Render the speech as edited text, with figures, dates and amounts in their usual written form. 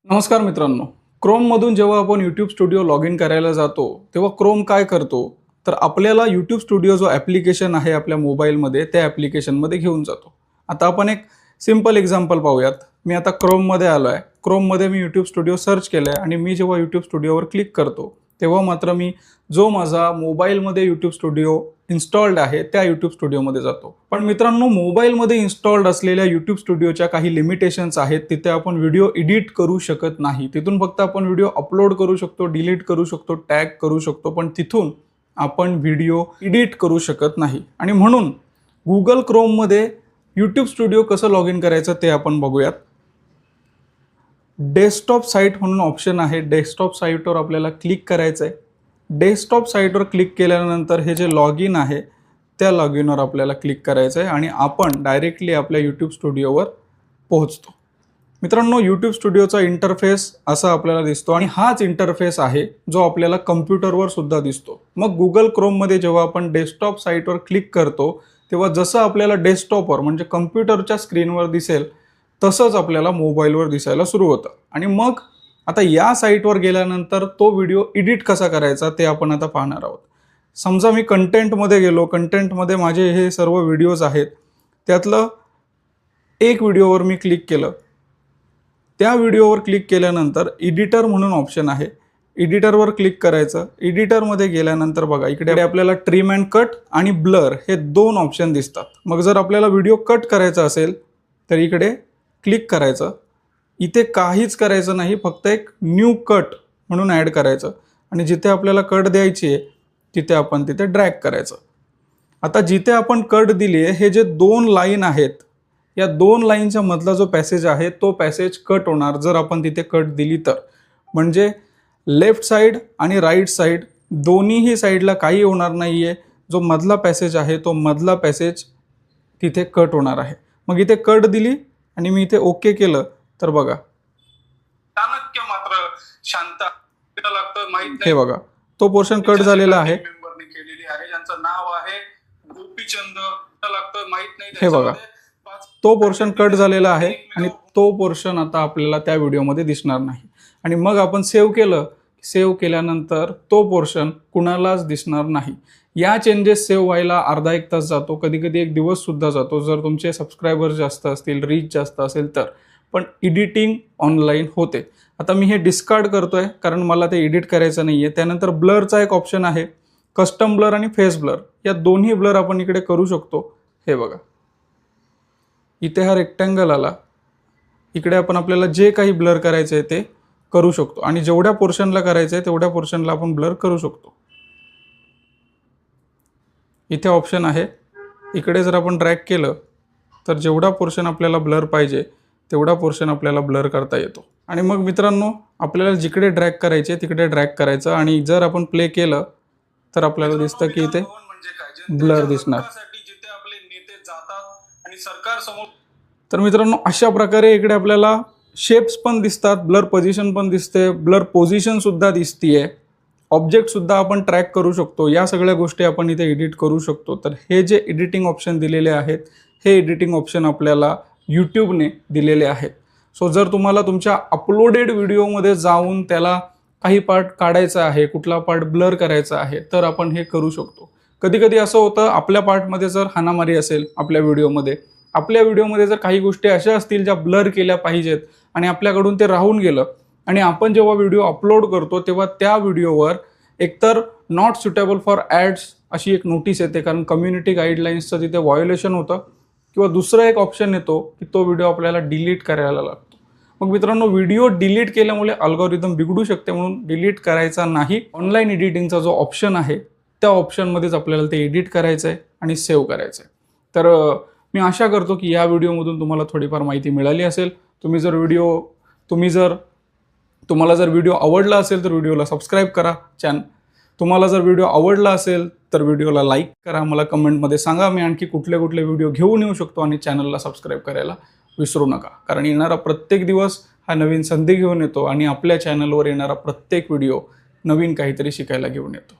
नमस्कार मित्रांनो, क्रोममधून जेव्हा आपण यूट्यूब स्टुडिओ लॉग इन करायला जातो तेव्हा क्रोम काय करतो तर आपल्याला यूट्यूब स्टुडिओ जो ॲप्लिकेशन आहे आपल्या मोबाईलमध्ये त्या ॲप्लिकेशनमध्ये घेऊन जातो. आता आपण एक सिंपल एक्झाम्पल पाहूयात. मी आता क्रोममध्ये आलो आहे. क्रोममध्ये मी यूट्यूब स्टुडिओ सर्च केलं आहे आणि मी जेव्हा यूट्यूब स्टुडिओवर क्लिक करतो तेव्हा मात्र मी जो माझा मोबाईलमध्ये यूट्यूब स्टुडिओ इन्स्टॉल्ड आहे त्या यूट्यूब स्टुडिओमध्ये जातो. पण मित्रांनो, मोबाईलमध्ये इन्स्टॉल्ड असलेल्या यूट्यूब स्टुडिओच्या काही लिमिटेशन्स आहेत. तिथे आपण व्हिडिओ एडिट करू शकत नाही. तिथून फक्त आपण व्हिडिओ अपलोड करू शकतो, डिलीट करू शकतो, टॅग करू शकतो, पण तिथून आपण व्हिडिओ एडिट करू शकत नाही. आणि म्हणून गुगल क्रोममध्ये यूट्यूब स्टुडिओ कसं लॉग इन करायचं ते आपण बघूयात. डेस्कटॉप साईट म्हणून ऑप्शन आहे. डेस्कटॉप साईटवर आपल्याला क्लिक करायचं आहे. डेस्कटॉप साईटवर क्लिक केल्यानंतर हे जे लॉग इन आहे त्या लॉग इनवर आपल्याला क्लिक करायचं आहे आणि आपण डायरेक्टली आपल्या यूट्यूब स्टुडिओवर पोहोचतो. मित्रांनो, यूट्यूब स्टुडिओचा इंटरफेस असा आपल्याला दिसतो आणि हाच इंटरफेस आहे जो आपल्याला कम्प्युटरवर सुद्धा दिसतो. मग गुगल क्रोममध्ये जेव्हा आपण डेस्कटॉप साईटवर क्लिक करतो तेव्हा जसं आपल्याला डेस्कटॉपवर म्हणजे कम्प्युटरच्या स्क्रीनवर दिसेल तसंच आपल्याला मोबाईलवर दिसायला सुरू होतं. आणि मग आता या साईटवर गेल्यानंतर तो व्हिडिओ एडिट कसा करायचा ते आपण आता पाहणार आहोत. समजा मी कंटेंटमध्ये गेलो. कंटेंटमध्ये माझे हे सर्व व्हिडिओज आहेत. त्यातलं एक व्हिडिओवर मी क्लिक केलं. त्या व्हिडिओवर क्लिक केल्यानंतर एडिटर म्हणून ऑप्शन आहे. एडिटरवर क्लिक करायचं. एडिटरमध्ये गेल्यानंतर बघा इकडे आपल्याला ट्रिम अँड कट आणि ब्लर हे दोन ऑप्शन दिसतात. मग जर आपल्याला व्हिडिओ कट करायचा असेल तर इकडे क्लिक करायचं. इथे काहीच करायचं नाही, फक्त एक न्यू कट म्हणून ॲड करायचं आणि जिथे आपल्याला कट द्यायची आहे तिथे आपण तिथे ड्रॅग करायचं. आता जिथे आपण कट दिली आहे हे जे दोन लाईन आहेत या दोन लाईनच्या मधला जो पॅसेज आहे तो पॅसेज कट होणार जर आपण तिथे कट दिली तर. म्हणजे लेफ्ट साईड आणि राईट साईड दोन्हीही साईडला काही होणार नाही आहे. जो मधला पॅसेज आहे तो मधला पॅसेज तिथे कट होणार आहे. मग इथे कट दिली आणि मी इथे ओके केलं तर बघा चाणक्य मात्र शांत लागतं माहित नाही. हे बघा तो पोर्शन कट झालेला आहे. मेंबरने केलेली आहे ज्यांचं नाव आहे गोपीचंद लागतं माहित नाही. हे बघा तो पोर्शन कट झालेला आहे आणि तो पोर्शन आता आपल्याला त्या व्हिडिओमध्ये दिसणार नाही. आणि मग आपण सेव्ह केलं. सेव्ह केल्यानंतर तो पोर्शन कुणालाच दिसणार नाही. या चेंजेस सेव्ह व्हायला अर्धा एक तास जातो, कधी कधी एक दिवस सुद्धा जातो जर तुमचे सबस्क्रायबर्स जास्त असतील, रीच जास्त असेल तर. पण एडिटिंग ऑनलाईन होते. आता मी हे डिस्कार्ड करतोय कारण मला ते एडिट करायचं नाही आहे. त्यानंतर ब्लरचा एक ऑप्शन आहे. कस्टम ब्लर आणि फेस ब्लर या दोन्ही ब्लर आपण इकडे करू शकतो. हे बघा इथे हा रेक्टँगल आला. इकडे आपण आपल्याला जे काही ब्लर करायचं आहे ते करू शकतो आणि जेवढ्या पोर्शनला करायचं आहे तेवढ्या पोर्शनला आपण ब्लर करू शकतो. इथे ऑप्शन आहे. इकडे जर आपण ड्रॅग केलं तर जेवढा पोर्शन आपल्याला ब्लर पाहिजे तेवढा पोर्शन आपल्याला ब्लर करता येतो. आणि मग मित्रांनो, आपल्याला जिकडे ड्रॅग करायचे तिकडे ड्रॅग करायचं आणि जर आपण प्ले केलं तर आपल्याला दिसतं की इथे ब्लर दिसणार. तर मित्रांनो, अशा प्रकारे इकडे आपल्याला शेप्स पण दिसतात, ब्लर पोझिशन पण दिसते, ब्लर पोझिशन सुद्धा दिसतीये, ऑब्जेक्ट सुद्धा आपण ट्रॅक करू शकतो. या सगळ्या गोष्टी आपण इथे एडिट करू शकतो. तर हे जे एडिटिंग ऑप्शन दिलेले आहेत हे एडिटिंग ऑप्शन आपल्याला यूट्यूबने दिलेले आहेत. सो जर तुम्हाला तुमच्या अपलोडेड व्हिडिओमध्ये जाऊन त्याला काही पार्ट काढायचा आहे, कुठला पार्ट ब्लर करायचा आहे तर आपण हे करू शकतो. कधी कधी असं होतं आपल्या पार्टमध्ये जर हाणामारी असेल आपल्या व्हिडिओमध्ये जर काही गोष्टी अशा असतील ज्या ब्लर केल्या पाहिजेत आणि आपल्याकडून ते राहून गेलं आणि आपण जेव्हा व्हिडिओ अपलोड करतो तेव्हा त्या व्हिडिओवर एकतर नॉट सुटेबल फॉर ॲड्स अशी एक नोटीस येते कारण कम्युनिटी गाईडलाईन्सचं तिथे व्हायोलेशन होतं, किंवा दुसरा एक ऑप्शन येतो की तो व्हिडिओ आपल्याला डिलीट करायला लागतो. मग मित्रांनो, व्हिडिओ डिलीट केल्यामुळे अल्गोरिदम बिघडू शकते म्हणून डिलीट करायचा नाही. ऑनलाईन एडिटिंगचा जो ऑप्शन आहे त्या ऑप्शनमध्येच आपल्याला ते एडिट करायचं आहे आणि सेव्ह करायचं आहे. तर मी आशा करतो की या व्हिडिओमधून तुम्हाला थोडीफार माहिती मिळाली असेल. तुम्हाला जर व्हिडिओ आवडला असेल तर व्हिडिओला सबस्क्राईब करा. तुम्हाला जर व्हिडिओ आवडला असेल तर व्हिडिओला लाईक करा. मला कमेंटमध्ये सांगा मी आणखी कुठले व्हिडिओ घेऊन येऊ शकतो आणि चॅनलला सबस्क्राईब करायला विसरू नका. कारण येणारा प्रत्येक दिवस हा नवीन संधी घेऊन येतो आणि आपल्या चॅनलवर येणारा प्रत्येक व्हिडिओ नवीन काहीतरी शिकायला घेऊन येतो.